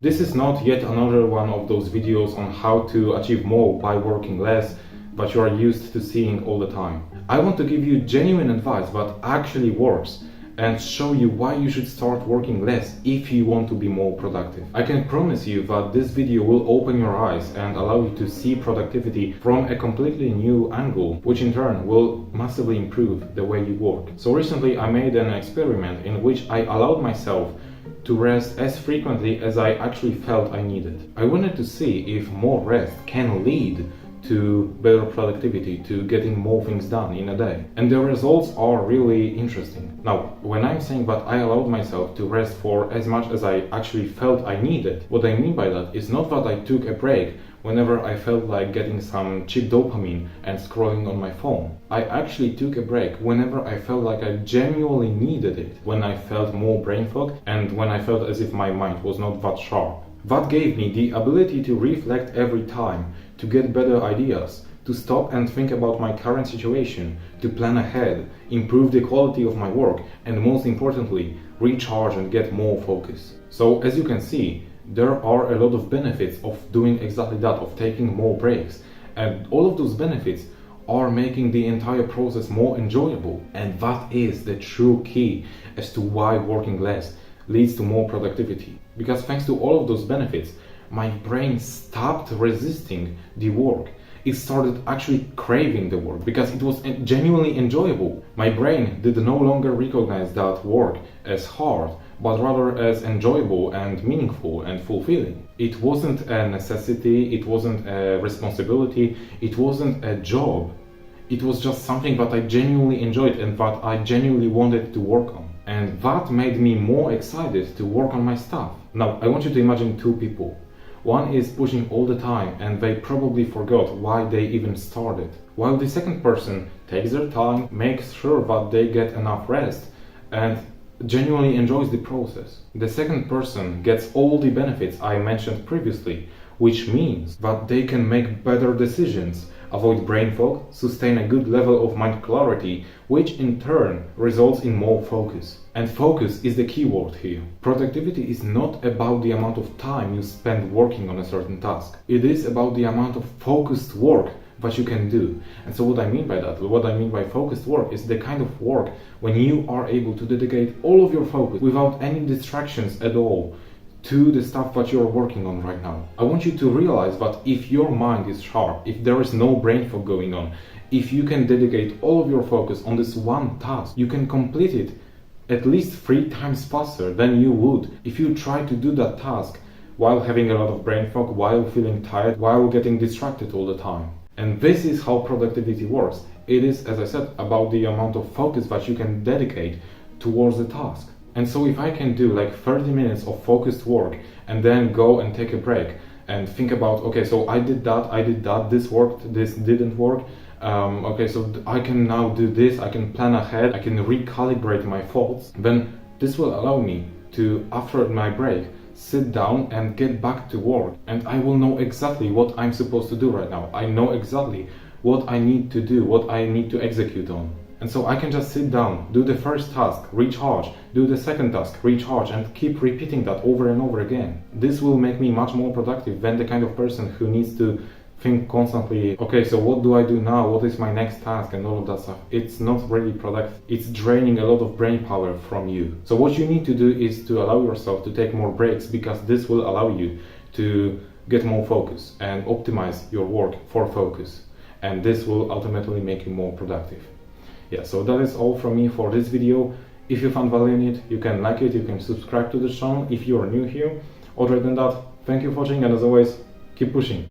This is not yet another one of those videos on how to achieve more by working less, but you are used to seeing all the time. I want to give you genuine advice that actually works and show you why you should start working less if you want to be more productive. I can promise you that this video will open your eyes and allow you to see productivity from a completely new angle, which in turn will massively improve the way you work. So recently I made an experiment in which I allowed myself to rest as frequently as I actually felt I needed. I wanted to see if more rest can lead to better productivity, to getting more things done in a day. And the results are really interesting. Now, when I'm saying that I allowed myself to rest for as much as I actually felt I needed, what I mean by that is not that I took a break whenever I felt like getting some cheap dopamine and scrolling on my phone. I actually took a break whenever I felt like I genuinely needed it, when I felt more brain fog and when I felt as if my mind was not that sharp. That gave me the ability to reflect every time, to get better ideas, to stop and think about my current situation, to plan ahead, improve the quality of my work, and most importantly, recharge and get more focus. So as you can see, there are a lot of benefits of doing exactly that, of taking more breaks. And all of those benefits are making the entire process more enjoyable. And that is the true key as to why working less leads to more productivity. Because thanks to all of those benefits, my brain stopped resisting the work. It started actually craving the work because it was genuinely enjoyable. My brain did no longer recognize that work as hard, but rather as enjoyable and meaningful and fulfilling. It wasn't a necessity, it wasn't a responsibility, it wasn't a job. It was just something that I genuinely enjoyed and that I genuinely wanted to work on. And that made me more excited to work on my stuff. Now, I want you to imagine two people. One is pushing all the time and they probably forgot why they even started. While the second person takes their time, makes sure that they get enough rest and genuinely enjoys the process. The second person gets all the benefits I mentioned previously, which means that they can make better decisions, avoid brain fog, sustain a good level of mind clarity, which in turn results in more focus. And focus is the key word here. Productivity is not about the amount of time you spend working on a certain task. It is about the amount of focused work that you can do. And so what I mean by that, what I mean by focused work is the kind of work when you are able to dedicate all of your focus without any distractions at all to the stuff that you're working on right now. I want you to realize that if your mind is sharp, if there is no brain fog going on, if you can dedicate all of your focus on this one task, you can complete it at least 3 times faster than you would if you try to do that task while having a lot of brain fog, while feeling tired, while getting distracted all the time. And this is how productivity works. It is, as I said, about the amount of focus that you can dedicate towards the task. And so if I can do like 30 minutes of focused work and then go and take a break and think about, okay, so I did that, this worked, this didn't work, okay, so I can now do this, I can plan ahead, I can recalibrate my thoughts, then this will allow me to, after my break, sit down and get back to work. And I will know exactly what I'm supposed to do right now. I know exactly what I need to do, what I need to execute on. And so I can just sit down, do the first task, recharge, do the second task, recharge, and keep repeating that over and over again. This will make me much more productive than the kind of person who needs to think constantly, okay, so what do I do now? What is my next task? And all of that stuff. It's not really productive. It's draining a lot of brain power from you. So what you need to do is to allow yourself to take more breaks, because this will allow you to get more focus and optimize your work for focus. And this will ultimately make you more productive. Yeah, so that is all from me for this video. If you found value in it, you can like it, you can subscribe to the channel if you are new here. Other than that, thank you for watching, and as always, keep pushing.